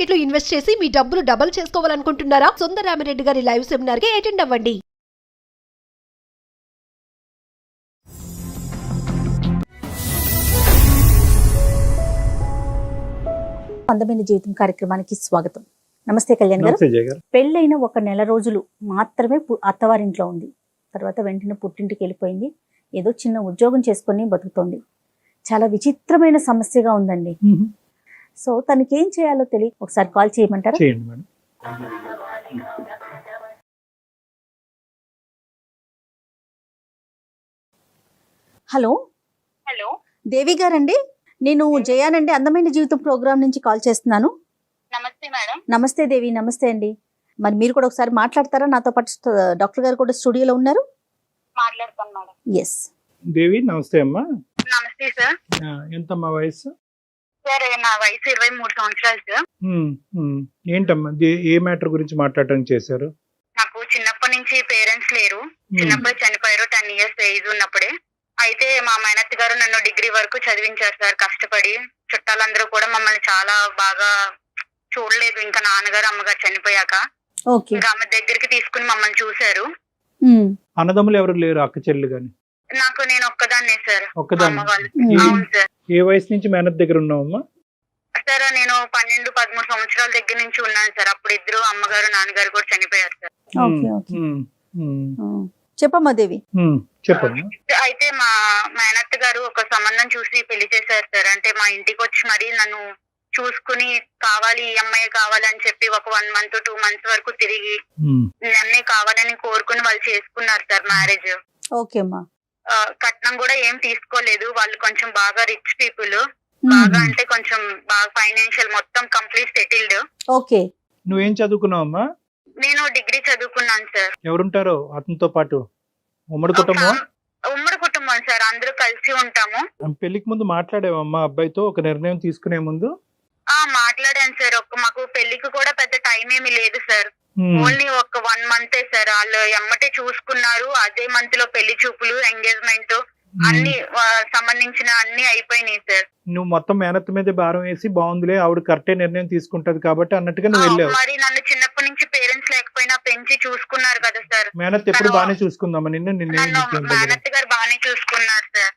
Market లో invest చేసి మీ డబ్బులు డబుల్ చేసుకోవాలనుకుంటున్నారా? సుందరరామిరెడ్డి గారి లైవ్ సెమినార్ కి అటెండ్ అవ్వండి. అందమైన జీవితం కార్యక్రమానికి స్వాగతం. నమస్తే కళ్యాణ్ గారు. పెళ్ళైన ఒక నెల రోజులు మాత్రమే అత్తవారింట్లో ఉంది. తర్వాత వెంటనే పుట్టింటికి వెళ్ళిపోయింది. ఏదో చిన్న ఉద్యోగం చేసుకొని బతుకుతోంది. చాలా విచిత్రమైన సమస్యగా ఉందండి. సో తనకి ఏం చేయాలో తెలియ ఒకసారి కాల్ చేయమంటారా? చేయండి మేడం. హలో హలో, దేవి గారండి, నేను జయానండి, అందమైన జీవితం ప్రోగ్రామ్ నుంచి కాల్ చేస్తున్నాను. నమస్తే మేడం. నమస్తే దేవి. నమస్తే అండి. మరి మీరు కూడా ఒకసారి మాట్లాడతారా? నాతో పాటు డాక్టర్ గారు కూడా స్టూడియోలో ఉన్నారు. మాట్లాడతాను మేడం. ఎస్ దేవి నమస్తే అమ్మా. నమస్తే సార్. ఎంతమ్మా వయసు? సార్ నా వయసు 23 సంవత్సరాలు సార్. ఏంటమ్మా ఏ మ్యాటర్ గురించి మాట్లాడడానికి చేశారు? నాకు చిన్నప్పటి నుంచి పేరెంట్స్ లేరు. చిన్నప్పుడు చనిపోయారు. 10 years ఏజ్ ఉన్నప్పుడే. అయితే మా మేనత్త గారు నన్ను డిగ్రీ వరకు చదివించారు సార్ కష్టపడి. చుట్టాలందరూ కూడా మమ్మల్ని చాలా బాగా చూడలేదు. ఇంకా నాన్నగారు అమ్మగారు చనిపోయాక ఇంకా ఆమె దగ్గరికి తీసుకుని మమ్మల్ని చూశారు. అన్నదమ్ములు ఎవరు లేరు? అక్క చెల్లి గాని? నాకు నేను ఒక్కదాన్నే సార్. ఒక్కదాన్ని? అవును సార్. ఏ వయసు నుంచి మేనత్ దగ్గర ఉన్నావమ్మా? సార్ నేను 12-13 సంవత్సరాల దగ్గర నుంచి ఉన్నాను సార్. అప్పుడు ఇద్దరు అమ్మగారు నాన్నగారు కూడా చనిపోయారు సార్. చెప్పమ్మా దేవి. చెప్పండి. అయితే మా మేనత్త గారు ఒక సంబంధం చూసి పెళ్లి చేశారు సార్. అంటే మా ఇంటికి వచ్చి మరి నన్ను చూసుకుని కావాలి, ఈ అమ్మాయి కావాలని చెప్పి ఒక 1 month 2 months వరకు తిరిగి నన్నే కావాలని కోరుకుని వాళ్ళు చేసుకున్నారు సార్ మ్యారేజ్. ఓకే అమ్మా. కట్నం కూడా ఏం తీసుకోలేదు. వాళ్ళు కొంచెం బాగా రిచ్ పీపుల్. బాగా అంటే కొంచెం బాగా ఫైనాన్షియల్ మొత్తం కంప్లీట్ సెటిల్డ్. ఓకే. నువ్వేం చదువుకున్నావమ్మా? నేను డిగ్రీ చదువుకున్నాను సార్. ఎవరుంటారో అతనితో పాటు? ఉమ్మడి కుటుంబం? ఉమ్మడి కుటుంబం సార్. అందరూ కలిసి ఉంటాము. పెళ్లికి ముందు మాట్లాడేవమ్మా అబ్బాయితో ఒక నిర్ణయం తీసుకునే ముందు? మాట్లాడాను సార్. మాకు పెళ్లికి కూడా పెద్ద టైం ఏమీ లేదు సార్. ఓన్లీ ఒక 1 month సార్. వాళ్ళు ఎమ్మటే చూసుకున్నారు. అదే మంత్ లో పెళ్లి చూపులు, ఎంగేజ్మెంట్ అన్ని సంబంధించిన అన్ని అయిపోయినాయి సార్. నువ్వు మొత్తం మేనత్ మీద భారం వేసి బాగుందిలే ఆవిడ కరెక్టే నిర్ణయం తీసుకుంటది కాబట్టి అన్నట్టుగా నువ్వు వెళ్ళావు. మరి నన్ను చిన్నప్పటి నుంచి పేరెంట్స్ లేకపోయినా పెంచి చూసుకున్నారు కదా సార్. మేనత్ ఎప్పుడు బాగానే చూసుకుందామా నిన్ను? మేనత్ గారు బాగానే చూసుకున్నారు సార్.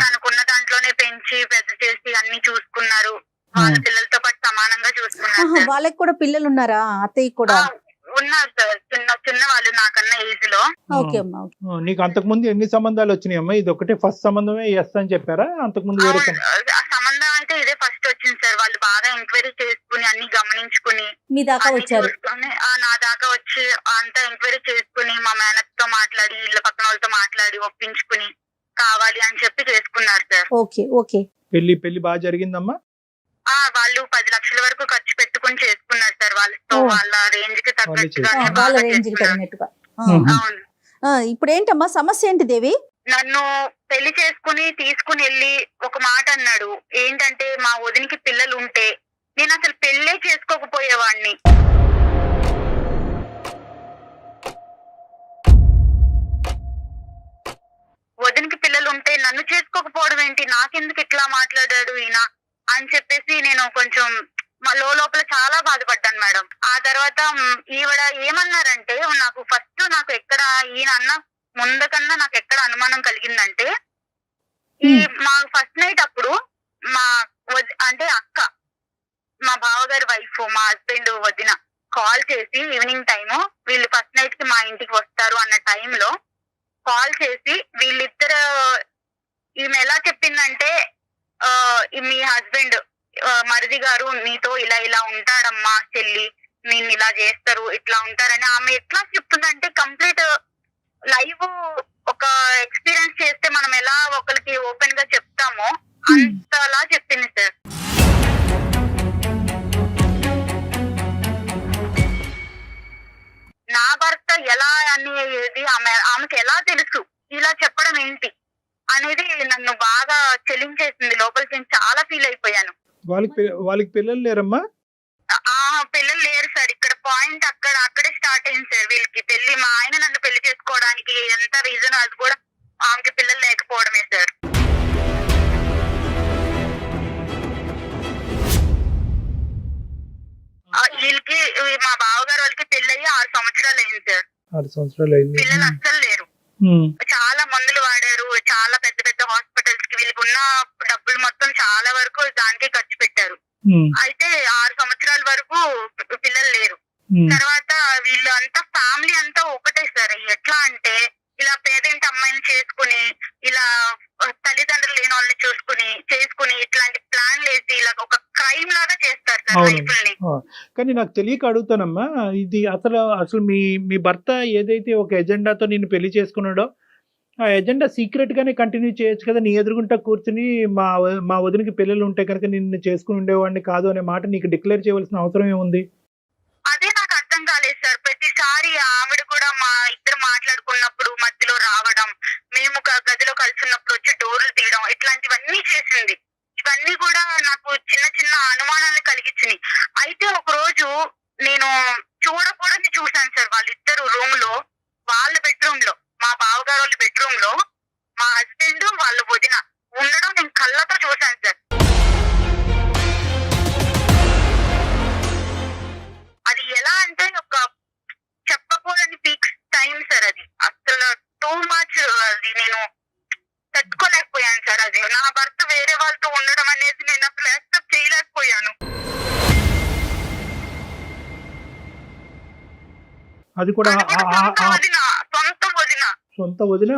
తనకున్న దాంట్లోనే పెంచి పెద్ద చేసి అన్ని చూసుకున్నారు. వాళ్ళ పిల్లలతో పాటు సమానంగా చూసుకున్నారు. వాళ్ళకి కూడా పిల్లలు ఉన్నారా? అత్తయ్య కూడా ఉన్నారు సార్. చిన్న వాళ్ళు నాకన్నా ఏజ్ లో. నీకు అంతకు ముందు ఎన్ని సంబంధాలు వచ్చినాయి అమ్మా? ఇది ఒకటే ఫస్ట్ సంబంధమే ఎస్ అని చెప్పారా? అంతకు ముందు వేరే సంబంధం అయితే ఇదే ఫస్ట్ వచ్చింది సార్. వాళ్ళు బాగా ఎంక్వైరీ చేసుకుని అన్ని గమనించుకుని మీ దాకా వచ్చారు. నా దాకా వచ్చి అంతా ఎంక్వైరీ చేసుకుని మా మేనత్ తో మాట్లాడి ఇళ్ళ పక్కన వాళ్ళతో మాట్లాడి ఒప్పించుకుని కావాలి అని చెప్పి చేసుకున్నారు సార్. Okay okay. పెళ్లి బాగా జరిగిందమ్మా? వాళ్ళు 10 లక్షల వరకు ఖర్చు పెట్టుకుని చేసుకున్నారు సార్. వాళ్ళతో వాళ్ళ రేంజ్ కి తగ్గట్టుగా. అవును. ఇప్పుడు ఏంటమ్మా సమస్య ఏంటి దేవి? నన్ను పెళ్లి చేసుకుని తీసుకుని వెళ్ళి ఒక మాట అన్నాడు. ఏంటంటే మా వదినికి పిల్లలు ఉంటే నేను అసలు పెళ్లే చేసుకోకపోయేవాడిని. వదినికి పిల్లలు ఉంటే నన్ను చేసుకోకపోవడం ఏంటి, నాకెందుకు ఇట్లా మాట్లాడాడు ఈయన అని చెప్పేసి నేను కొంచెం లోపల చాలా బాధపడ్డాను మేడం. ఆ తర్వాత ఈవిడ ఏమన్నారంటే, నాకు ఎక్కడ ఈయన అన్న ముందు కన్నా నాకు ఎక్కడ అనుమానం కలిగిందంటే, ఈ మా ఫస్ట్ నైట్ అప్పుడు మా అక్క, మా బావగారి వైఫ్, మా హస్బెండ్ వదిన కాల్ చేసి ఈవినింగ్ టైము వీళ్ళు ఫస్ట్ నైట్ కి మా ఇంటికి వస్తారు అన్న టైంలో కాల్ చేసి వీళ్ళిద్దరు, ఈమె ఎలా చెప్పిందంటే, మీ హస్బెండ్ మరిది గారు నీతో ఇలా ఉంటాడమ్మా చెల్లి, నిన్ను ఇలా చేస్తారు, ఇట్లా ఉంటారని ఆమె ఎట్లా చెప్తుందంటే కంప్లీట్ లైవ్ ఒక ఎక్స్పీరియన్స్ చేస్తే మనం ఎలా ఒకరికి ఓపెన్ గా చెప్తామో అంతలా చెప్పింది సార్. నా భర్త ఎలా అనేది ఆమెకి ఎలా తెలుసు, ఇలా చెప్పడం ఏంటి అనేది నన్ను బాగా చెలించేసింది. లోపలికి నేను చాలా ఫీల్ అయిపోయాను. వాళ్ళకి పిల్లలు లేరమ్మా? పిల్లలు లేరు సార్. ఇక్కడ పాయింట్ అక్కడే స్టార్ట్ అయింది సార్. వీళ్ళకి పెళ్లి, మా ఆయన నన్ను పెళ్లి చేసుకోవడానికి ఎంత రీజన్ అది కూడా ఆమెకి పిల్లలు లేకపోవడమే సార్. సంవత్సరాలు అయింది సార్. 6 సంవత్సరాలు అయింది. పిల్లలు అస్సలు లేరు. చాలా మందులు వాడారు, చాలా పెద్ద పెద్ద హాస్పిటల్స్ కి వీళ్ళకి ఉన్న డబ్బులు మొత్తం చాలా వరకు దానికే ఖర్చు పెట్టారు. అయితే 6 సంవత్సరాల వరకు పిల్లలు లేరు. తర్వాత వీళ్ళు అంతా ఫ్యామిలీ అంతా ఒకటే సార్. ఎట్లా అంటే ఇలా పేదింటి అమ్మాయిని చేసుకుని, ఇలా తల్లిదండ్రులు లేని వాళ్ళని చేసుకుని ఇట్లాంటి ప్లాన్ వేసి ఇలా ఒక క్రైమ్ లాగా చేస్తారు సార్ లైఫ్ని. కానీ నాకు తెలియక అడుగుతానమ్మా, ఇది అసలు మీ భర్త ఏదైతే ఒక ఎజెండాతో నిన్ను పెళ్లి చేసుకున్నాడో ఆ ఎజెండా సీక్రెట్ గానే కంటిన్యూ చేయొచ్చు కదా. నీ ఎదురుగుంటా కూర్చుని మా వదినకి పిల్లలు ఉంటే కనుక నిన్ను చేసుకుని ఉండేవాడిని కాదు అనే మాట నీకు డిక్లేర్ చేయవలసిన అవసరం ఏముంది? అదే నాకు అర్థం కాలేదు సార్. ప్రతిసారి ఆవిడ కూడా మా ఇద్దరు మాట్లాడుకున్నప్పుడు మధ్యలో రావడం, మేము గదిలో కలిసి ఉన్నప్పుడు వచ్చి డోర్లు తీయడం, ఇట్లాంటివన్నీ చేసింది. ఇవన్నీ కూడా నాకు చిన్న చిన్న అనుమానాలను కలిగించినాయి. అయితే ఒక రోజు నేను చూడకూడని చూశాను సార్. వాళ్ళిద్దరు రూమ్ లో, వాళ్ళ బెడ్రూమ్ లో, మా బావగారు వాళ్ళ బెడ్రూమ్ లో మా హస్బెండ్ వాళ్ళ వదిన ఉండడం నేను కళ్ళతో చూశాను సార్. అది ఎలా అంటే ఒక చెప్పకూడని పీక్ టైం సార్. అది అసలు టూ మచ్. అది నేను తట్టుకోలేకపోయాను సార్. అది నా భర్త వేరే వాళ్ళతో ఉండడం అనేది నేను అసలు యాక్సెప్ట్ చేయలేకపోయాను. అది కూడా సొంత వదిన.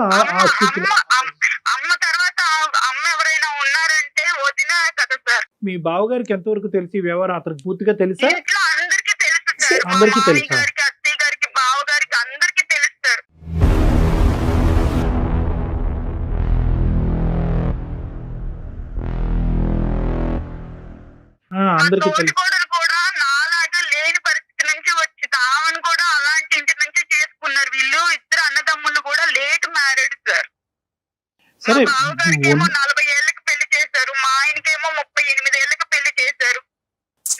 అమ్మ తర్వాత అమ్మ ఎవరైనా ఉన్నారంటే వదిన కదా సార్. మీ బావగారికి ఎంతవరకు తెలిసి వ్యవహారం అతనికి పూర్తిగా తెలుసా? ఇంట్లో అందరికీ తెలుసు సార్. అందరికీ తెలుసా? గారికి, అత్తయ్య గారికి, బావ గారికి అందరికీ తెలుసు సార్. అందరికీ తెలుసు. కూడా నాలాగా లేని పరిస్థితి నుంచి వచ్చి తామను కూడా అలాంటి ఇంటి నుంచి చేసుకున్నారు. వీళ్ళు ఇద్దరు అన్నదమ్ములు కూడా లేట్ మ్యారేడ్ సార్. సరే, మా బావగారికేమో 40 ఏళ్ళకి పెళ్లి చేశారు, మా ఆయనకేమో 38 ఏళ్ళకి పెళ్లి చేశారు,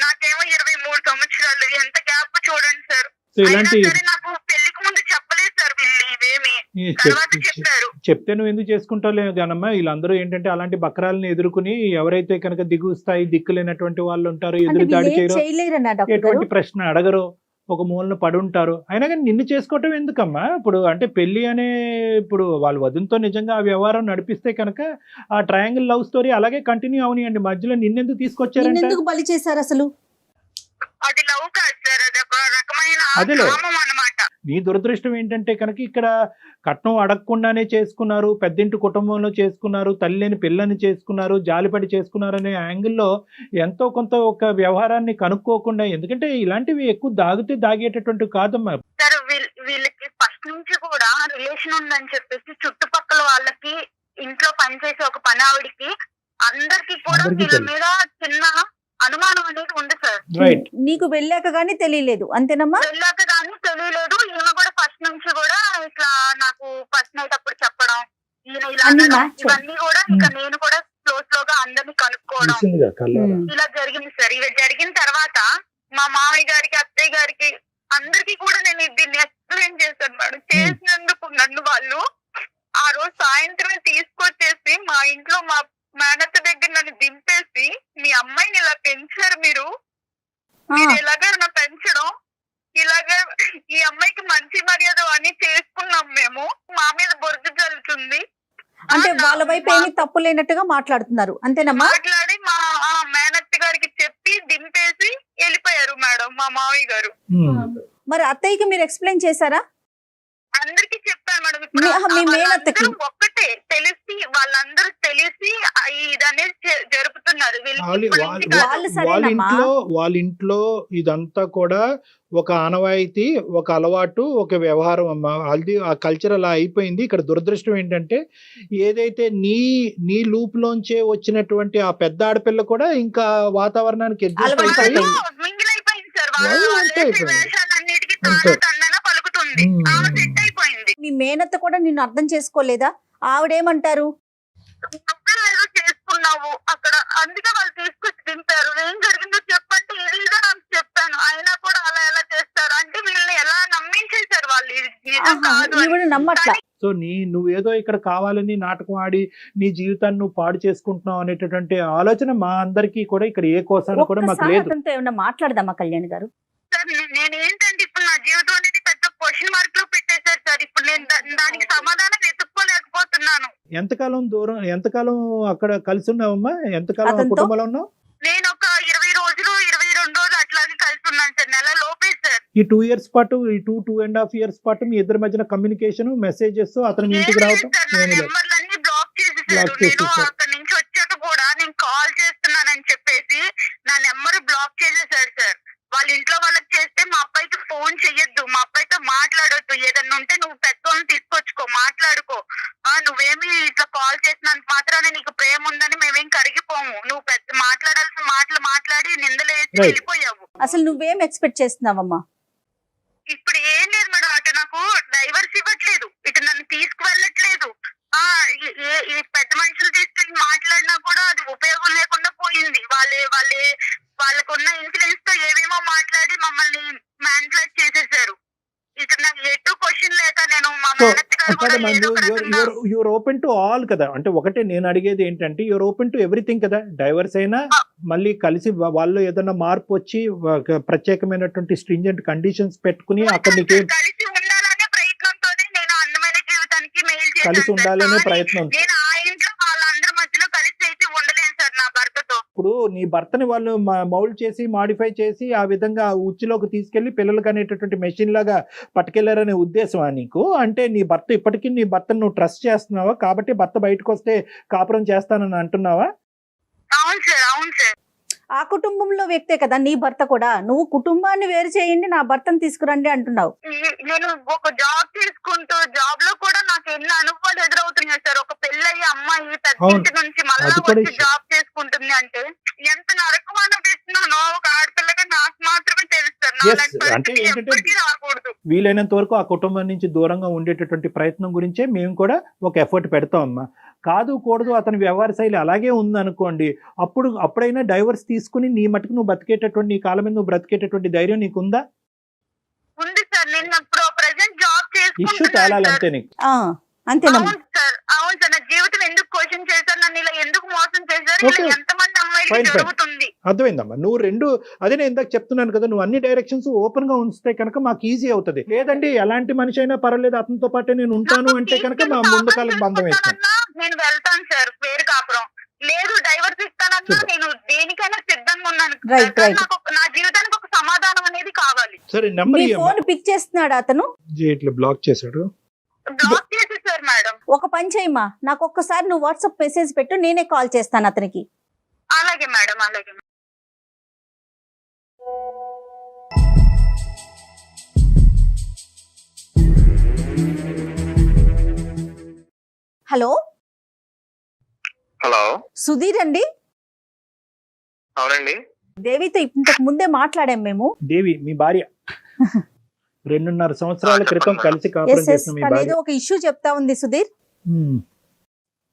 నాకేమో 23 సంవత్సరాలు. ఎంత గ్యాప్ చూడండి సార్. ఇలాంటి నాకు పెళ్లికి ముందు చెప్పలేదు సార్ వీళ్ళు ఇవేమి, తర్వాత చెప్పారు. చెప్తే నువ్వు ఎందుకు చేసుకుంటావు జానమ్మ? వీళ్ళందరూ ఏంటంటే అలాంటి బక్రాలని ఎదుర్కొని ఎవరైతే కనుక దిగు స్థాయి దిక్కులేనటువంటి వాళ్ళు ఉంటారో, ఎదురు దాడి చేయరు, ఎటువంటి ప్రశ్న అడగరు, ఒక మూలన పడి ఉంటారు. అయినా కానీ నిన్ను చేసుకోవటం ఎందుకమ్మా? ఇప్పుడు అంటే పెళ్లి అనే ఇప్పుడు వాళ్ళ వదినతో నిజంగా ఆ వ్యవహారం నడిపిస్తే కనుక ఆ ట్రయాంగిల్ లవ్ స్టోరీ అలాగే కంటిన్యూ అవనియండి. మధ్యలో నిన్నెందుకు తీసుకొచ్చారంటే ఎందుకు బలి చేశారు అసలు? అది లవ్ కాదు సార్, అది ఒక రకమైన కామం అన్నమాట. నీ దురదృష్టం ఏంటంటే కనుక ఇక్కడ కట్నం అడగకుండానే చేసుకున్నారు, పెద్దింటి కుటుంబంలో చేసుకున్నారు, తల్లిని పిల్లని చేసుకున్నారు, జాలిపడి చేసుకున్నారు అనే యాంగిల్లో ఎంతో కొంత ఒక వ్యవహారాన్ని కనుక్కోకుండా, ఎందుకంటే ఇలాంటివి ఎక్కువ దాగేటటువంటి కాదమ్మా. సార్ వీళ్ళకి ఫస్ట్ నుంచి కూడా రిలేషన్ ఉందని చెప్పేసి చుట్టుపక్కల వాళ్ళకి, ఇంట్లో పనిచేసే ఒక పని ఆవిడికి, అందరికి కూడా వీళ్ళ మీద చిన్న అనుమానం అనేది ఉంది సార్. నీకు వెళ్ళాక గానీ తెలియలేదు అంతేనమ్మా? వెళ్ళాక గానీ తెలియలేదు. ఈయన కూడా ఫస్ట్ నుంచి కూడా ఇట్లా నాకు ఫస్ట్ నైట్ అప్పుడు చెప్పడం, ఈయన ఇలా ఇవన్నీ కూడా ఇక నేను కూడా స్లోగా అందరినీ కనుక్కోవడం ఇలా జరిగింది సార్. ఇవి జరిగిన తర్వాత మా మామయ్య గారికి, అత్తయ్య గారికి అందరికి కూడా నేను దీన్ని ఎక్స్ప్లెయిన్ చేశాను మేడం. చేసినందుకు నన్ను వాళ్ళు ఆ రోజు సాయంత్రమే తీసుకొచ్చేసి మా ఇంట్లో మా మేనత్త దగ్గర నన్ను దింపేసి, మీ అమ్మాయిని ఇలా పెంచారు మీరు ఇలాగే నా పెంచడం, ఇలాగే ఈ అమ్మాయికి మంచి మర్యాద అని చేసుకున్నాం మేము, మా మీద బొరుగు జల్లుతుంది అంటే వాళ్ళ వైపు ఏమీ తప్పు లేనట్టుగా మాట్లాడుతున్నారు అంతేనమ్మా? మాట్లాడి మా మేనత్త గారికి చెప్పి దింపేసి వెళ్ళిపోయారు మేడం మా మామయ్య గారు. మరి అత్తయ్యకి మీరు ఎక్స్ప్లెయిన్ చేశారా? అందరికి చెప్పాను మేడం. మీ మేనత్తకి ఒక్కటే తెలిసి, వాళ్ళందరూ తెలిసి ఇదనేది జరుపుతున్నారు. వాళ్ళ ఇంట్లో ఇదంతా కూడా ఒక ఆనవాయితీ, ఒక అలవాటు, ఒక వ్యవహారం అమ్మా. అది ఆ కల్చర్ అలా అయిపోయింది. ఇక్కడ దురదృష్టం ఏంటంటే ఏదైతే నీ లూప్ లోంచే వచ్చినటువంటి ఆ పెద్ద ఆడపిల్ల కూడా ఇంకా వాతావరణానికి మీ మేనత్త కూడా నిన్ను అర్థం చేసుకోలేదా? ఆవిడేమంటారు? చేసుకున్నావు అక్కడ, అందుకే వాళ్ళు తీసుకొచ్చి దింపారు. ఏం జరిగిందో చెప్పంటే ఇదిగా నాకు చెప్పాను. అయినా కూడా అలా ఎలా చేస్తారు అంటే వీళ్ళని ఎలా నమ్మించేశారు వాళ్ళు. నమ్మట్లా. సో నువ్వేదో ఇక్కడ కావాలని నాటకం ఆడి నీ జీవితాన్ని నువ్వు పాడు చేసుకుంటున్నావు అనేటటువంటి ఆలోచన మా అందరికీ కూడా ఇక్కడ ఏ కోసాన కూడా మాకు లేదు. ఏమన్నా మాట్లాడదామా కళ్యాణ్ గారు? సార్ నేను ఏంటంటే ఇప్పుడు నా జీవితం అనేది పెద్ద క్వశ్చన్ మార్క్ లో పెట్టేశారు సార్. ఇప్పుడు నేను దానికి సమాధానం వెతుక్కోలేకపోతున్నాను. ఎంతకాలం అక్కడ కలిసి ఉన్నావమ్మా? ఎంతకాలం అతనితో? కుటుంబంలో ఉన్నావు? నేను ఒక 20 రోజులు 22 రోజులు అట్లాగే కలిసి ఉన్నాను సార్, నెల లోపే సార్. ఈ 2 years పాటు, ఈ 2.5 years పాటు మీ ఇద్దరి మధ్యన కమ్యూనికేషన్, మెసేజెస్, అతను మీ ఇంటికి రావటం నా ఏమీ లేదు? నెంబర్లన్నీ బ్లాక్ చేసేసారు. బ్లాక్ నేను చేసేసారు. అక్కడి నుంచి వచ్చాక కూడా నేను కాల్ చేస్తున్నానని చెప్పేసి నా నెంబర్ బ్లాక్ చేసేసారు సార్. వాళ్ళ ఇంట్లో వాళ్ళకి చేస్తే మా అబ్బాయికి ఫోన్ చెయ్యొద్దు, మా అబ్బాయితో మాట్లాడొద్దు, ఏదన్నా ఉంటే నువ్వు పెద్దోళ్ళని తీసుకొచ్చుకో, మాట్లాడుకో, నువ్వేమి ఇట్లా కాల్ చేసినంత మాత్రాన నీకు ప్రేమ ఉందని మేమేం కరిగిపోము, నువ్వు పెద్ద మాట్లాడాల్సిన మాటలు మాట్లాడి నిందలేసి వెళ్ళిపోయావు. అసలు నువ్వేం ఎక్స్పెక్ట్ చేస్తున్నావమ్మా? ఇప్పుడు ఏం లేదు మేడం, అటు నాకు డైవర్స్ ఇవ్వట్లేదు, ఇటు నన్ను తీసుకువెళ్ళట్లేదు. ఈ పెద్ద మనుషులు తీసుకెళ్ళి మాట్లాడినా కూడా అది ఉపయోగం లేకుండా పోయింది. వాళ్ళకున్న ఇన్ఫ్లుయెన్స్ తో ఏమేమో మాట్లాడి మమ్మల్ని మ్యానిపులేట్ చేసేసారు. ఇక్కడ నాకు ఎటు క్వశ్చన్ లేక నేను మా మేనత్త గారు కూడా ఏదో ఒక రకంగా యువర్ ఓపెన్ టు ఆల్ కదా. అంటే ఒకటే నేను అడిగేది ఏంటంటే, యువర్ ఓపెన్ టు ఎవ్రీథింగ్ కదా. డైవర్స్ అయినా మళ్ళీ కలిసి వాళ్ళు ఏదైనా మార్పు వచ్చి ప్రత్యేకమైనటువంటి స్ట్రింజెంట్ కండిషన్స్ పెట్టుకుని అక్కడ నీకేం కలిసి ఉండాలనే ప్రయత్నంతోనే నేను అందమైన జీవితానికి మెయిల్ చేశాను కలిసి సార్. ఉండాలనే కానీ ప్రయత్నం. నేను ఆ ఇంట్లో వాళ్ళందరి మధ్యలో కలిసి అయితే ఉండలేను సార్ నా భర్తతో. ఇప్పుడు నీ భర్తని వాళ్ళు మౌల్డ్ చేసి, మాడిఫై చేసి, ఆ విధంగా ఉచ్చులోకి తీసుకెళ్లి పిల్లలకి అనేటటువంటి మెషిన్ లాగా పట్టుకెళ్లారనే ఉద్దేశమా నీకు? అంటే నీ భర్త ఇప్పటికీ నీ భర్తను నువ్వు ట్రస్ట్ చేస్తున్నావా? కాబట్టి భర్త బయటకు వస్తే కాపురం చేస్తానని అంటున్నావా? అవును సార్, అవును సార్. ఆ కుటుంబంలో వ్యక్తే కదా నీ భర్త కూడా. నువ్వు కుటుంబాన్ని వేరు చేయండి, నా భర్తను తీసుకురండి అంటున్నావు. నేను ఒక జాబ్ తీసుకుంటూ జాబ్ లో కూడా నాకు ఎన్ని అనుభవాలు ఎదురవుతున్నాయి సార్. ఒక పెళ్ళయ్యి అమ్మాయి పెద్దింటి నుంచి మళ్ళా అది కూడా వచ్చి జాబ్ చేసుకుంటుంది అంటే ఎంత నరకం అనిపిస్తున్నానో ఒక ఆడపిల్లగా నాకు మాత్రమే తెలుస్తారు. Yes, అంటే ఏంటంటే ఎప్పటికీ రాకూడదు. వీలైనంత వరకు ఆ కుటుంబం నుంచి దూరంగా ఉండేటటువంటి ప్రయత్నం గురించే మేము కూడా ఒక ఎఫర్ట్ పెడతాం అమ్మా. కాదు కూడదు అతని వ్యవహార శైలి అలాగే ఉందనుకోండి, అప్పుడైనా డైవర్స్ తీసుకుని నీ మటుకు నువ్వు బతికేటటువంటి, నీ కాలం మీద నువ్వు బ్రతికేటటువంటి ధైర్యం నీకుందా? ఉంది సార్. నేను ఇప్పుడు ప్రెసెంట్ జాబ్ ఇష్యూ చేసుకుంటున్నాను తేలాలంతే సార్. నీకు. అంతేనమ్మా. అవును సార్, అవును సార్. నా జీవితం ఎందుకు క్వశ్చన్ చేశారు, నన్ను ఇలా ఎందుకు మోసం చేశారు, ఇలా Okay. ఎంతమంది అమ్మాయిలు Fine, fine. జరుగుతుంది. అర్థమైందమ్మా. నువ్వు అదే నేను ఇందాక చెప్తున్నాను కదా, నువ్వు అన్ని డైరెక్షన్స్ ఓపెన్ గా ఉంచితే కనుక మాకు ఈజీ అవుతుంది. లేదండి ఎలాంటి మనిషి అయినా పర్వాలేదు అతనితో పాటే నేను ఉంటాను అంటే కనుక మా ముందు కాలం బంధం వేస్తాను. నేను వెళ్తాను సార్ వేరు కాపురం. లేదు డైవర్స్ ఇస్తానన్నా Super. నేను దేనికైనా సిద్ధంగా ఉన్నాను. Right, కానీ right. నా జీవితానికి ఒక సమాధానం అనేది కావాలి. సరే నెంబర్ నీ ఫోన్ పిక్ చేస్తున్నాడు అతను. ఇట్లా బ్లాక్ చేశాడు. బ్లాక్ చేసేసారు మేడం. ఒక పని చేయమ్మా, నాకు ఒక్కసారి నువ్వు వాట్సాప్ మెసేజ్ పెట్టు, నేనే కాల్ చేస్తాను అతనికి. అలాగే మేడం, అలాగే. హలో హలో, సుధీర్ అండి. అవునండి. దేవితో ఇంతకు ముందే మాట్లాడాం మేము. దేవి మీ భార్య 2.5 సంవత్సరాల క్రితం కలిసి కాపురం చేసిన మీ భార్య. ఏదో ఒక ఇష్యూ చెప్తా ఉంది సుధీర్.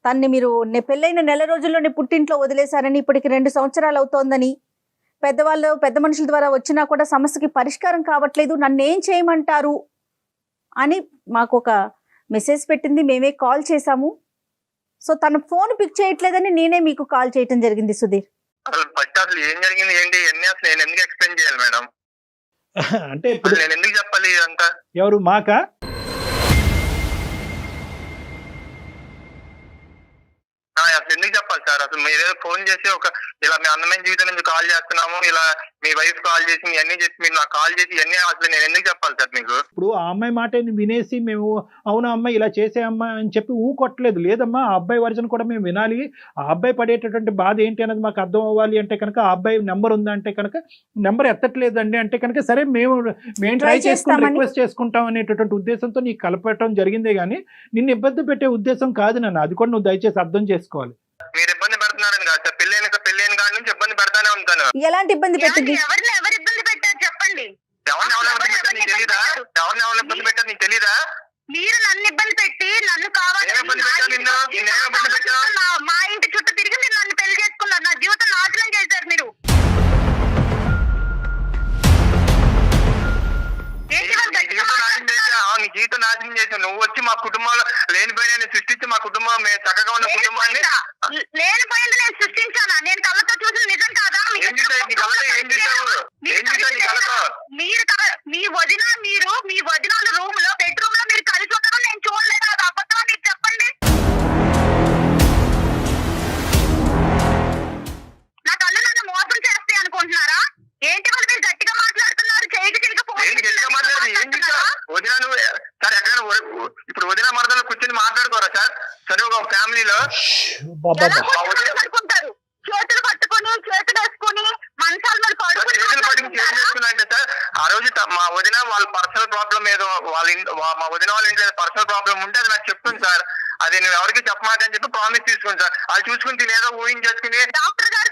తన్ని మీరు పెళ్ళైన నెల రోజుల్లోనే పుట్టింట్లో వదిలేశారని, ఇప్పటికి 2 సంవత్సరాలు అవుతోందని, పెద్ద మనుషుల ద్వారా వచ్చినా కూడా సమస్యకి పరిష్కారం కావట్లేదు, నన్ను ఏం చేయమంటారు అని మాకు ఒక మెసేజ్ పెట్టింది. మేమే కాల్ చేశాము. సో తన ఫోన్ పిక్ చేయట్లేదని నేనే మీకు కాల్ చేయటం జరిగింది సుధీర్. అసలు ఏం జరిగింది ఏంటి అన్ని అసలు నేను ఎందుకు ఎక్స్ప్లెయిన్ చేయాలి మేడం? అంటే ఇప్పుడు నేను ఎందుకు చెప్పాలి ఇదంతా? ఎవరు మాకా? అసలు ఎందుకు చెప్పాలి సార్? అసలు మీరేదో ఫోన్ చేసి ఇలా మీ అందమైన జీవితం నుంచి కాల్ చేస్తున్నాము, ఇలా మీ వైఫ్ కాల్ చేసి మీ అన్ని చెప్పి మీరు నాకు కాల్ చేసి ఇవన్నీ అసలు నేను ఎందుకు చెప్పాలి సార్ మీకు? ఇప్పుడు ఆ అమ్మాయి మాటని వినేసి మేము అవునా అమ్మాయి ఇలా చేసే అమ్మాయి అని చెప్పి కొట్టలేదు. లేదమ్మా, ఆ అబ్బాయి వర్జన్ కూడా మేము వినాలి. ఆ అబ్బాయి పడేటటువంటి బాధ ఏంటి అనేది మాకు అర్థం అవ్వాలి. అంటే కనుక ఆ అబ్బాయి నెంబర్ ఉందంటే కనుక నెంబర్ ఎత్తట్లేదండి అంటే కనుక సరే మేము ట్రై చేసుకుని రిక్వెస్ట్ చేసుకుంటాం అనేటటువంటి ఉద్దేశంతో నీకు కలపటం జరిగిందే కానీ నిన్ను ఇబ్బంది పెట్టే ఉద్దేశం కాదు నాన్న. అది కూడా నువ్వు దయచేసి అర్థం చేసుకోవాలి. మీరు ఇబ్బంది పెడుతున్నారని కాదు సార్, పెళ్ళైన కాడి నుంచి ఇబ్బంది పెడతానే ఉంటాను. ఎలాంటి ఇబ్బంది పెట్టింది? ఎవరు ఇబ్బంది పెట్టారు చెప్పండి. ఎవరిని ఇబ్బంది పెట్టారు నీకు తెలీదా? ఎవరిని ఇబ్బంది పెట్టారు నీకు తెలీదా? మీరు నన్ను ఇబ్బంది పెట్టి నన్ను కావాలి మా ఇంటి చుట్టూ తిరిగి మీరు నన్ను పెళ్లి చేసుకున్నారు. నా జీవితం నాశనం చేశారు మీరు. నీ జీవితం నాశనం చేశావు. నువ్వు వచ్చి మా కుటుంబంలో లేనిపోయిన సృష్టించి మా కుటుంబం మేము చక్కగా ఉన్న కుటుంబాన్ని లేనిపోయింది నేను సృష్టించానా? నేను కళ్ళతో చూసిన నిజం కాదా? మీరు మీ వదిన మీ వదినాలు ఎలా పడుకుంటారు? చేతులు పట్టుకుని చేతులు వేసుకుని మంచాల మీద పడుకుంటారు అంటే సార్ ఆ రోజు మా వదిన వాళ్ళ పర్సనల్ ప్రాబ్లం ఏదో మా వదిన వాళ్ళ ఇంట్లో పర్సనల్ ప్రాబ్లం ఉంటే అది నాకు చెప్తుంది సార్. అది నేను ఎవరికి చెప్పమాకని చెప్పి ప్రామిస్ తీసుకుని సార్. అది చూసుకుని తినేదో ఊహించేసుకుని డాక్టర్ గారు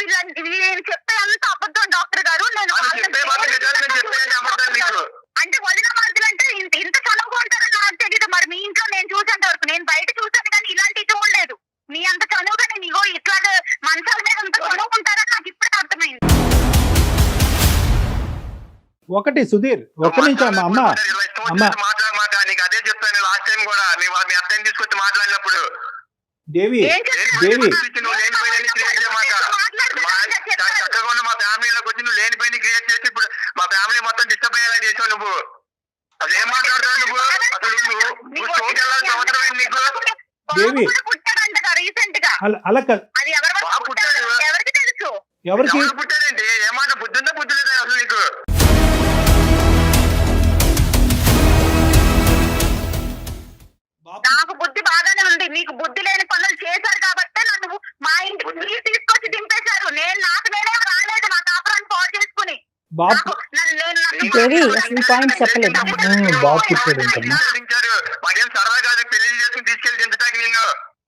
నేను చెప్పే అంత అబద్ధం డాక్టర్ గారు. నేను చెప్పేది అబద్ధం నీకు అంటే వదిన మనుషులు అంటే ఇంత చనువుగా ఉంటారని నాకు తెలియదు. మరి మీ ఇంట్లో నేను చూసేంత వరకు, నేను బయట చూసాను కానీ ఇలాంటివి చూడలేదు. మీ అంత చనువుగా నేను ఇగో ఇట్లాగా మంచాల మీద అంత చనువు ఉంటారని నాకు ఇప్పుడే అర్థమైంది. ఒకటి సుధీర్, ఒక్క నిమిషం అమ్మ మాట్లాడమాక. నీకు అదే చెప్పాను లాస్ట్ టైం కూడా, మీ అత్తని తీసుకొచ్చి మాట్లాడినప్పుడు. దేవి నువ్వు లేనిపోయిన క్రియేట్ చేయమాక. చక్కగా ఉన్న మా ఫ్యామిలీలోకి వచ్చి నువ్వు లేనిపోయిన క్రియేట్ చేసి ఇప్పుడు మా ఫ్యామిలీ మొత్తం డిస్టర్బ్ అయ్యేలా చేసావు నువ్వు. అసలు ఏం మాట్లాడుతున్నావు నువ్వు? అసలు నువ్వు షోకి వెళ్ళాల్సిన అవసరం ఏంటి నీకు? దేవి రీసెంట్ గా అలా అది ఎవరికి తెలుసు? ఎవరికి పుట్టాడంటే ఏమాట బుద్ధి ఉందా బుద్ధి లేదా అసలు నీకు? నాకు బుద్ధి బాగానే ఉంది. మీకు బుద్ధి లేని పనులు చేశారు కాబట్టి నన్ను మా ఇంటికి మీరు తీసుకొచ్చి దింపేశారు. నాకు నేనే రాలేదు నా కాపురాన్ని పాడు చేసుకుని. మాకేం సరదా కాదు పెళ్లి చేసుకుని తీసుకెళ్లి దించడానికి నిన్ను.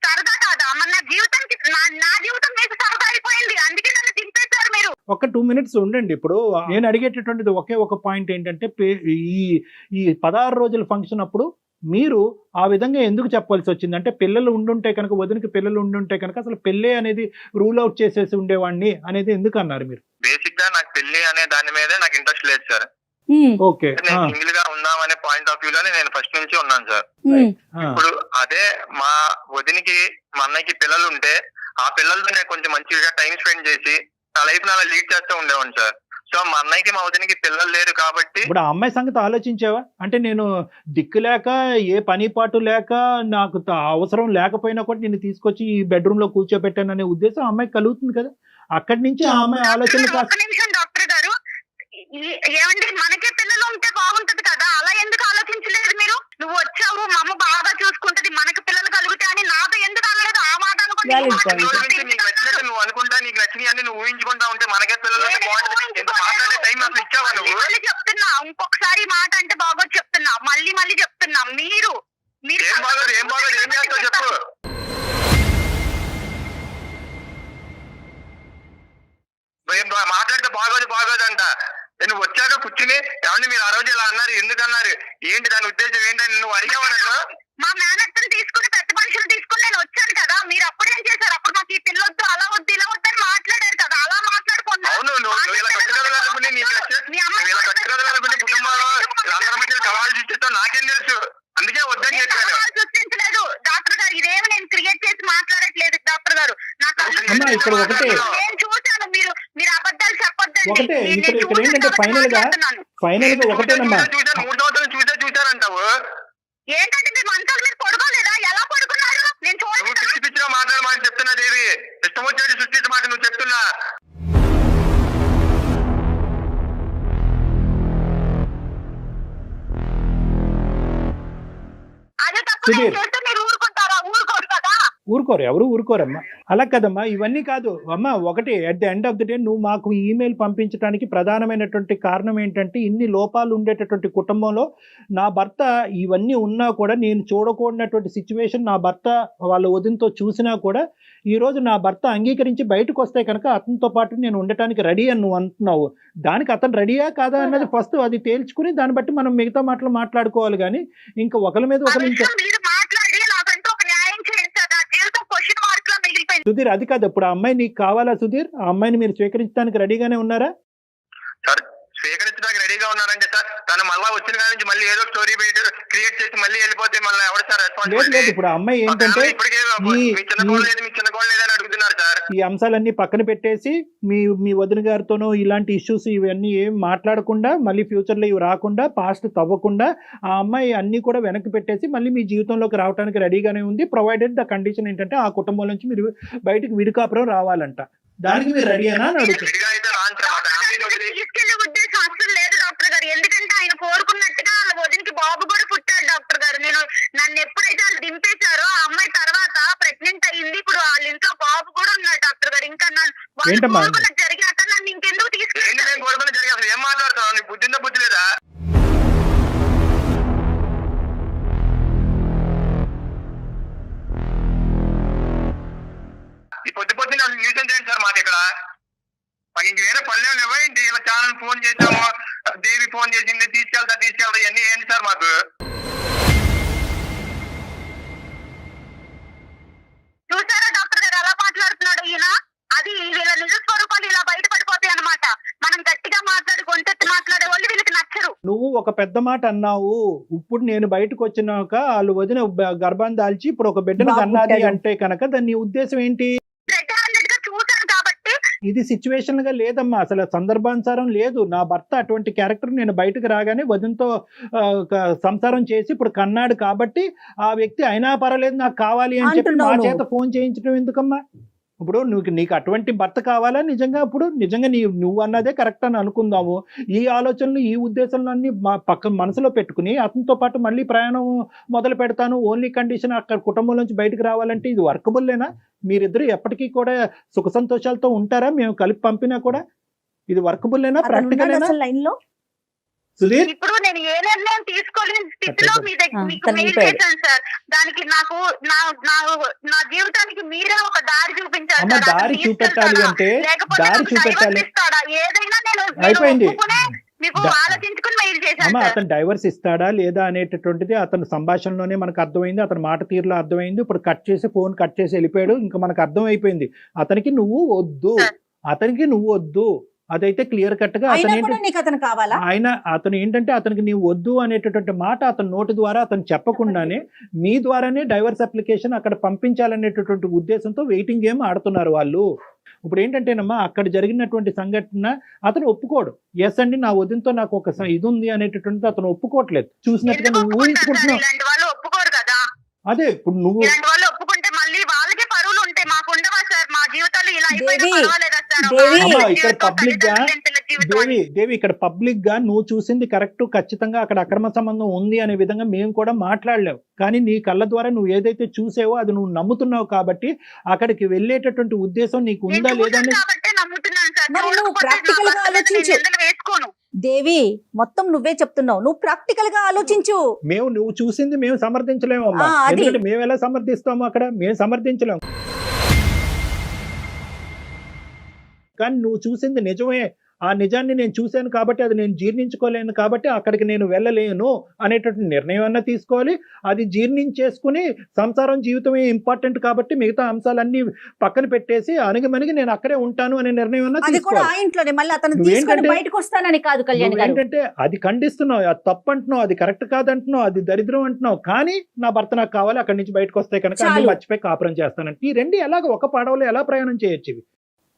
సరదా కాదా? మరి నా జీవితం మీకు సరదా అయిపోయింది. అందుకే నన్ను దింపేశారు మీరు. ఒక 2 minutes ఉండండి. ఇప్పుడు నేను అడిగేటటువంటిది ఒకే ఒక పాయింట్ ఏంటంటే, ఈ 16 రోజుల ఫంక్షన్ అప్పుడు మీరు ఆ విధంగా ఎందుకు చెప్పాల్సి వచ్చింది? అంటే పిల్లలు ఉండుంటే కనుక, వదినకి పిల్లలు ఉండుంటే కనుక అసలు పెళ్ళి అనేది రూల్ అవుట్ చేసేసి ఉండేవాడిని అనేది ఎందుకు అన్నారు మీరు? బేసిక్ గా నాకు పెళ్లి అనే దాని మీదే నాకు ఇంట్రెస్ట్ లేదు సార్. ఓకే, నేను సింగిల్ గా ఉందామనే పాయింట్ ఆఫ్ వ్యూ లోనే నేను ఫస్ట్ నుంచి ఉన్నాను సార్. ఇప్పుడు అదే మా వదినికి మా అన్నయ్యకి పిల్లలు ఉంటే ఆ పిల్లలతో నేను కొంచెం మంచిగా టైం స్పెండ్ చేసి నా లైఫ్ అలా లీడ్ చేస్తూ ఉండేవాడిని సార్. సో మా అన్నయ్యకి మా వదినికి పిల్లలు లేరు కాబట్టి. ఇప్పుడు ఆ అమ్మాయి సంగతి ఆలోచించావా? అంటే నేను దిక్కు లేక, ఏ పని పాటు లేక, నాకు అవసరం లేకపోయినా కూడా నేను తీసుకొచ్చి ఈ బెడ్రూమ్ లో కూర్చోబెట్టాను అనే ఉద్దేశం ఆ అమ్మాయికి కలుగుతుంది కదా. అక్కడి నుంచి ఆ అమ్మాయి ఆలోచన. డాక్టర్ గారు ఏమండి, మనకే పిల్లలు ఉంటే బాగుంటది కదా, అలా ఎందుకు ఆలోచించలేదు మీరు? నువ్వు వచ్చావు, మా అమ్మ బాగా చూసుకుంటది, మనకు పిల్లలు కలుగుతాయి అని నాతో ఎందుకు అనలేదు? ఆ మాట అనుకుంటే నువ్వు అనుకుంటా, నీకు నచ్చినవి అన్ని నువ్వు ఊహించుకుంటా ఉంటే మనకే పిల్లలు మాట్లాడే టైం అసలు ఇచ్చావా నువ్వు? చెప్తున్నా, ఇంకొకసారి మాట అంటే బాగోదు చెప్తున్నా, మళ్ళీ చెప్తున్నా. మీరు ఏం బాగోదు ఏం చేస్తావు చెప్పు. మాట్లాడితే బాగోదు అంట. నేను వచ్చాక కూర్చుని ఏమంటే మీరు ఆ రోజు ఇలా అన్నారు, ఎందుకు అన్నారు, ఏంటి దాని ఉద్దేశం ఏంటని నువ్వు అడిగావా నన్ను? మా మేనత్తను తీసుకుని పెద్ద మనుషులు తీసుకుని నేను వచ్చాను కదా, మీరు అప్పుడేం చేశారు? అప్పుడు మాకు ఈ పిల్లొద్దు, అలా వద్దు, ఇలా వద్దు అని మాట్లాడారు కదా, అలా మాట్లాడుకున్నా. అవును, నువ్వు ఇలా కట్టుకోవాలనుకుని ఇలా కట్టుకోవాలనుకుని కుటుంబంలో అందరి మధ్య సవాళ్ళు సృష్టిస్తావు, నాకేం తెలుసు, అందుకే వద్దని చెప్పాను. సృష్టించలేదు డాక్టర్ గారు, ఇదేమి నేను క్రియేట్ చేసి మాట్లాడట్లేదు డాక్టర్ గారు. నాకు నేను చూశాను, మీరు అబద్ధాలు చెప్పొద్దండి. ఒకటే ఇక్కడ ఏంటంటే ఫైనల్ గా ఒకటేనమ్మా, 3 సంవత్సరాలు చూసారంటావు. ఏంటంటే మీరు మంచాల మీద పడుకోలేదా? ఎలా పడుకున్నారు? నేను పిచ్చి పిచ్చిగా మాట్లాడమని చెప్తున్నా దేవి, ఇష్టం వచ్చేది సృష్టించమాట నువ్వు చెప్తున్నా. అదే తప్పు చేస్తే మీరు ఊరుకుంటారా? ఊరుకోరు కదా. ఊరుకోరు, ఎవరు ఊరుకోరమ్మా. అలా కదమ్మా, ఇవన్నీ కాదు అమ్మా. ఒకటి, at the end of the day నువ్వు మాకు ఈమెయిల్ పంపించడానికి ప్రధానమైనటువంటి కారణం ఏంటంటే, ఇన్ని లోపాలు ఉండేటటువంటి కుటుంబంలో నా భర్త ఇవన్నీ ఉన్నా కూడా నేను చూడకూడనటువంటి సిచ్యువేషన్ నా భర్త వాళ్ళ వదినతో చూసినా కూడా ఈరోజు నా భర్త అంగీకరించి బయటకు వస్తే కనుక అతనితో పాటు నేను ఉండటానికి రెడీ అని నువ్వు అంటున్నావు. దానికి అతను రెడీయా కాదా అన్నది ఫస్ట్ అది తేల్చుకుని దాన్ని బట్టి మనం మిగతా మాటలు మాట్లాడుకోవాలి. కానీ ఇంకా ఒకరి మీద ఒకరు ఇంకా సుధీర్, అది కాదు. ఇప్పుడు ఆ అమ్మాయి నీకు కావాలా సుధీర్? ఆ అమ్మాయిని మీరు స్వీకరించడానికి రెడీగానే ఉన్నారా? సార్ స్వీకరించడానికి రెడీగా ఉన్నారంటే సార్, తను మళ్ళీ వచ్చిన కాడి నుంచి మళ్ళీ ఏదో స్టోరీ క్రియేట్ చేసి మళ్ళీ వెళ్ళిపోతే మళ్ళీ ఎవరు సార్ రెస్పాన్స్? లేదు, ఇప్పుడు ఆ అమ్మాయి ఏంటంటే ఈ అంశాలన్నీ పక్కన పెట్టేసి మీ వదిన గారితోనూ ఇలాంటి ఇష్యూస్ ఇవన్నీ ఏం మాట్లాడకుండా, మళ్ళీ ఫ్యూచర్ లో ఇవి రాకుండా, పాస్ట్ తవ్వకుండా ఆ అమ్మాయి అన్ని కూడా వెనక్కి పెట్టేసి మళ్ళీ మీ జీవితంలోకి రావడానికి రెడీగానే ఉంది. ప్రొవైడెడ్ ద కండిషన్ ఏంటంటే ఆ కుటుంబం నుంచి మీరు బయటకు విడికాపురం రావాలంట. దానికి మీరు రెడీనా అని అడుగుతారు. ఉద్దేశం అసలు లేదు డాక్టర్ గారు. ఎందుకంటే ఆయన కోరుకున్నట్టుగా వాళ్ళ వదినికి బాబు కూడా పుట్టాడు డాక్టర్ గారు. నన్ను ఎప్పుడైతే వాళ్ళు దింపేశారో ఆ అమ్మాయి తర్వాత ప్రెగ్నెంట్ అయ్యింది. ఇప్పుడు వాళ్ళ ఇంట్లో బాబు ఏంటమ్మా? జరిగి అతను నన్ను ఇంకెందుకు తీసుకెళ్ళి జరిగి అసలు ఏం మాట్లాడుతున్నావు? నీకు బుద్ధిందా బుద్ధి లేదా? ఈ పొద్దున అసలు న్యూసెన్స్ ఏంటి సార్ మాకు ఇక్కడ? మాకు ఇంక వేరే పల్లెలు ఇవ్వండి. ఇలా ఛానల్ ఫోన్ చేసాము, దేవి ఫోన్ చేసింది, తీసుకెళ్తా ఇవన్నీ ఏంటి సార్ మాకు? చూసారా డాక్టర్ గారు ఎలా మాట్లాడుతున్నాడు ఈయన? అది వీళ్ళ నిజ స్వరూపాలు ఇలా బయటపడిపోతాయి అన్నమాట. మనం గట్టిగా మాట్లాడి గొంతెత్తి మాట్లాడే వాళ్ళు వీళ్ళకి నచ్చరు. నువ్వు ఒక పెద్ద మాట అన్నావు. ఇప్పుడు నేను బయటకు వచ్చినాక వాళ్ళు వదిన గర్భాన్ని దాల్చి ఇప్పుడు ఒక బిడ్డను కన్నది అంటే కనుక దాని ఉద్దేశం ఏంటి? చూసాను కాబట్టి ఇది సిచ్యువేషన్ గా లేదమ్మా, అసలు సందర్భానుసారం లేదు. నా భర్త అటువంటి క్యారెక్టర్ నేను బయటకు రాగానే వదినతో సంసారం చేసి ఇప్పుడు కన్నాడు కాబట్టి ఆ వ్యక్తి అయినా పర్వాలేదు నాకు కావాలి అని చెప్పి మా చేత ఫోన్ చేయించడం ఎందుకమ్మా? ఇప్పుడు నీకు అటువంటి భర్త కావాలా? నిజంగా ఇప్పుడు నిజంగా నువ్వు అన్నదే కరెక్ట్ అని అనుకుందాము. ఈ ఆలోచనలు ఈ ఉద్దేశాలను అన్ని మా పక్క మనసులో పెట్టుకుని అతనితో పాటు మళ్ళీ ప్రయాణం మొదలు పెడతాను, ఓన్లీ కండిషన్ అక్కడ కుటుంబం నుంచి బయటకు రావాలంటే ఇది వర్కబుల్లేనా? మీరిద్దరు ఎప్పటికీ కూడా సుఖ సంతోషాలతో ఉంటారా? మేము కలిపి పంపినా కూడా ఇది వర్కబుల్లేనా? ప్రాక్టికలేనా? సుధీర్, ఇప్పుడు నేను ఏ నిర్ణయం తీసుకోలేని స్థితిలో మీ దగ్గర మీకు మెయిల్ చేశాను సార్. దానికి నాకు నా జీవితానికి మీరే ఒక దారి చూపించాలి. దారి చూపెట్టాలి అంటే దారి చూపెట్టాలి. ఏదైనా నేను అయిపోయింది. మీకు ఆలోచించుకుని మెయిల్ చేశాను. అతను డైవర్స్ ఇస్తాడా లేదా అనేటటువంటిది అతని సంభాషణలోనే మనకు అర్థమైంది, అతని మాట తీరులో అర్థమైంది. ఇప్పుడు ఫోన్ కట్ చేసి వెళ్ళిపోయాడు. ఇంకా మనకు అర్థం అయిపోయింది అతనికి నువ్వు వద్దు. అదైతే క్లియర్ కట్ గా అతను ఏంటంటే అతనికి నీవు వద్దు అనేటటువంటి మాట అతని నోటి ద్వారా అతను చెప్పకుండానే మీ ద్వారానే డైవర్స్ అప్లికేషన్ అక్కడ పంపించాలనేటటువంటి ఉద్దేశంతో వెయిటింగ్ గేమ్ ఆడుతున్నారు వాళ్ళు. ఇప్పుడు ఏంటంటేనమ్మా అక్కడ జరిగినటువంటి సంఘటన అతను ఒప్పుకోడు. ఎస్ అండి నా వదినతో నాకు ఒక ఇది ఉంది అనేటటువంటి అతను ఒప్పుకోవట్లేదు. చూసినట్టుగా నువ్వు ఊహించుకుంటున్నావు. అదే ఇప్పుడు నువ్వు ఒప్పుకుంటే మళ్ళీ వాళ్ళకే పరువులు ఉంటాయి, మాకు ఉండవా సార్? మా జీవితాలు ఇలా ఇక్కడ పబ్లిక్ గా నువ్వు చూసింది కరెక్ట్, ఖచ్చితంగా అక్కడ అక్రమ సంబంధం ఉంది అనే విధంగా మేము కూడా మాట్లాడలేవు. కానీ నీ కళ్ళ ద్వారా నువ్వు ఏదైతే చూసావో అది నువ్వు నమ్ముతున్నావు కాబట్టి అక్కడికి వెళ్ళేటటువంటి ఉద్దేశం నీకు ఉందా లేదా అని దేవి మొత్తం నువ్వే చెప్తున్నావు. నువ్వు ప్రాక్టికల్ గా ఆలోచించు. నువ్వు చూసింది మేము సమర్థించలేము అమ్మా. ఎందుకంటే మేము ఎలా సమర్థిస్తాము? అక్కడ మేము సమర్థించలేము. కానీ నువ్వు చూసింది నిజమే. ఆ నిజాన్ని నేను చూశాను కాబట్టి అది నేను జీర్ణించుకోలేను కాబట్టి అక్కడికి నేను వెళ్ళలేను అనేటటువంటి నిర్ణయం అన్నా తీసుకోవాలి. అది జీర్ణించేసుకుని సంసారం జీవితమే ఇంపార్టెంట్ కాబట్టి మిగతా అంశాలన్నీ పక్కన పెట్టేసి అణిగిమణిగి నేను అక్కడే ఉంటాను అనే నిర్ణయం అన్నా తీసుకోవాలి. ఏంటంటే అది ఖండిస్తున్నావు, అది తప్పు అంటున్నావు, అది కరెక్ట్ కాదంటున్నావు, అది దరిద్రం అంటున్నావు. కానీ నా భర్త నాకు కావాలి, అక్కడి నుంచి బయటకు వస్తే కనుక అన్ని మర్చిపోయి కాపురం చేస్తానంటే ఈ రెండు ఎలాగ ఒక పడవలో ఎలా ప్రయాణం చేయొచ్చు? ఇవి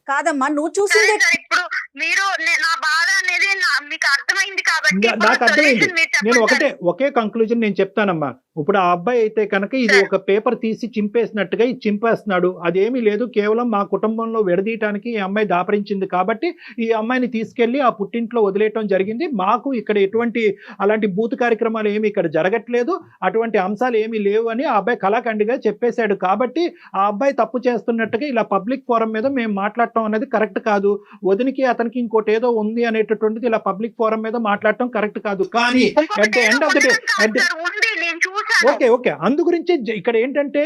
కాదమ్మా నువ్వు చూసింది. ఇప్పుడు మీరు నా బాధ అనేది మీకు అర్థమైంది కాబట్టి నాకు అర్థమైంది. నేను ఒకే కంక్లూజన్ నేను చెప్తానమ్మా. ఇప్పుడు ఆ అబ్బాయి అయితే కనుక ఇది ఒక పేపర్ తీసి చింపేసినట్టుగా ఇది చింపేస్తున్నాడు. అదేమీ లేదు, కేవలం మా కుటుంబంలో విడదీయటానికి ఈ అమ్మాయి దాపరించింది కాబట్టి ఈ అమ్మాయిని తీసుకెళ్లి ఆ పుట్టింట్లో వదిలేయటం జరిగింది. మాకు ఇక్కడ ఎటువంటి అలాంటి బూత్ కార్యక్రమాలు ఏమి ఇక్కడ జరగట్లేదు, అటువంటి అంశాలు ఏమీ లేవు అని ఆ అబ్బాయి కళాఖండిగా చెప్పేశాడు. కాబట్టి ఆ అబ్బాయి తప్పు చేస్తున్నట్టుగా ఇలా పబ్లిక్ ఫోరం మీద మేము మాట్లాడటం అనేది కరెక్ట్ కాదు. వదినికి అతనికి ఇంకోటి ఏదో ఉంది అనేటటువంటిది ఇలా పబ్లిక్ ఫోరం మీద మాట్లాడటం కరెక్ట్ కాదు. కానీ at the end of the day okay అందు గురించి ఇక్కడ ఏంటంటే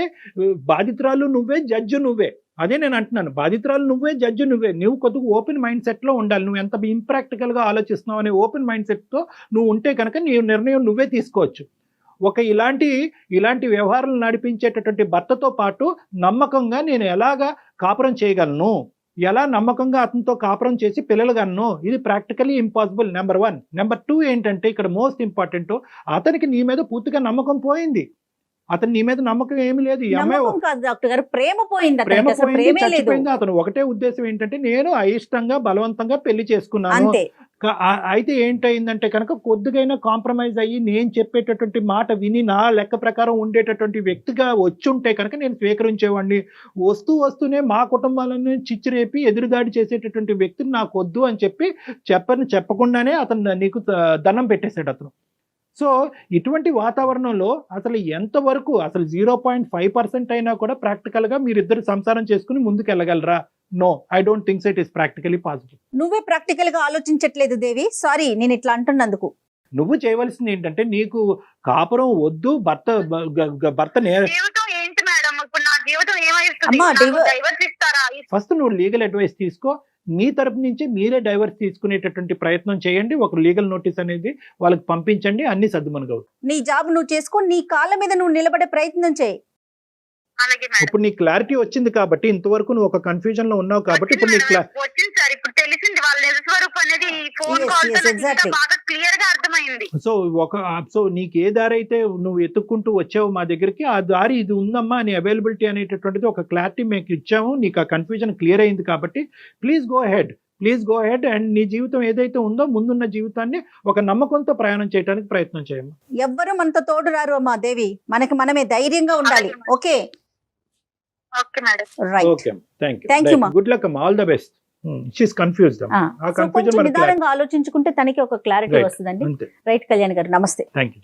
బాధితురాలు నువ్వే, జడ్జి నువ్వే. అదే నేను అంటున్నాను, బాధితురాలు నువ్వే, జడ్జి నువ్వే. నువ్వు కొద్దిగా ఓపెన్ మైండ్ సెట్ లో ఉండాలి. నువ్వు ఎంత ఇంప్రాక్టికల్ గా ఆలోచిస్తున్నావు అనే ఓపెన్ మైండ్ సెట్ తో నువ్వు ఉంటే కనుక నీ నిర్ణయం నువ్వే తీసుకోవచ్చు. ఇలాంటి వ్యవహారాలు నడిపించేటటువంటి భర్తతో పాటు నమ్మకంగా నేను ఎలాగా కాపురం చేయగలను, ఎలా నమ్మకంగా అతనితో కాపురం చేసి పిల్లలు కన్ను, ఇది ప్రాక్టికలీ ఇంపాసిబుల్. నెంబర్ 1. నెంబర్ 2 ఏంటంటే ఇక్కడ మోస్ట్ ఇంపార్టెంట్, అతనికి నీ మీద పూర్తిగా నమ్మకం పోయింది. అతను నీ మీద నమ్మకం ఏమి లేదు. ఈ అమ్మాయి ప్రేమ పోయింది, చచ్చిపోయింది. అతను ఒకటే ఉద్దేశం ఏంటంటే నేను అయిష్టంగా బలవంతంగా పెళ్లి చేసుకున్నాను. అయితే ఏంటయిందంటే కనుక కొద్దిగైనా కాంప్రమైజ్ అయ్యి నేను చెప్పేటటువంటి మాట విని నా లెక్క ప్రకారం ఉండేటటువంటి వ్యక్తిగా వచ్చుంటే కనుక నేను స్వీకరించేవాడిని. వస్తూనే మా కుటుంబాలను చిచ్చిరేపి ఎదురుదాడి చేసేటటువంటి వ్యక్తిని నాకు వద్దు అని చెప్పి చెప్పకుండానే అతను నీకు దండం పెట్టేశాడు. అతను సో ఇటువంటి వాతావరణంలో అసలు ఎంతవరకు అసలు 0.5% అయినా కూడా ప్రాక్టికల్ గా మీరిద్దరు సంసారం చేసుకుని ముందుకు వెళ్ళగలరా? No, I don't think it is practically possible. నువ్వే ప్రాక్టికల్ గా ఆలోచించట్లేదు దేవి. సారీ, నేను ఇట్లా అంటున్నందుకు. నువ్వు చేయవలసింది ఏంటంటే, నీకు కాపురం వద్దు, భర్త జీవితం ఏంటి మేడం? ఇప్పుడు నా జీవితం ఏమైతుంది? అమ్మా, డైవర్స్ ఇస్తారా? ఫస్ట్ నువ్వు లీగల్ అడ్వైస్ తీసుకో. మీ తరపు నుంచి మీరే డైవర్స్ తీసుకునేటటువంటి ప్రయత్నం చేయండి. ఒక లీగల్ నోటీస్ అనేది వాళ్ళకి పంపించండి, అన్ని సర్దుమనుగా. నీ జాబ్ నువ్వు చేసుకో, నీ కాళ్ళ మీద నువ్వు నిలబడే ప్రయత్నం చేయి. అలాగే మేడం. ఇప్పుడు నీ క్లారిటీ వచ్చింది కాబట్టి, ఇంతవరకు నువ్వు ఒక కన్ఫ్యూజన్ లో ఉన్నావు కాబట్టి ఇప్పుడు నీకు వచ్చింది సార్. ఇప్పుడు తెలిసింది వాళ్ళ నిజ స్వరూపం అనేది phone Yes, call yes, exactly. బాగా క్లియర్ గా అర్థమైంది. సో నీకు ఏ దారి అయితే నువ్వు ఎత్తుక్కుంటూ వచ్చావు మా దగ్గరికి, ఆ దారి ఇది ఉందమ్మా అని అవైలబిలిటీ అనేటటువంటిది ఒక క్లారిటీ మీకు ఇచ్చాము. నీకు ఆ కన్ఫ్యూజన్ క్లియర్ అయింది కాబట్టి ప్లీజ్ గో హెడ్ అండ్ నీ జీవితం ఏదైతే ఉందో ముందున్న జీవితాన్ని ఒక నమ్మకంతో ప్రయాణం చేయడానికి ప్రయత్నం చేయమ్మా. ఎవ్వరు మనతో తోడు రారు అమ్మా దేవి, మనకి మనమే ధైర్యంగా ఉండాలి. Okay okay madam. Right. Okay, thank Thank you, you. ma. Good luck అమ్మా, all the best. She's confused. ఆ సో కన్ఫ్యూజన్ కొంచెం మనకి నిదానంగా ఆలోచించుకుంటే తనకి ఒక క్లారిటీ Right. వస్తుందండి. అంతే. రైట్ కళ్యాణ్ గారు, నమస్తే. Thank you.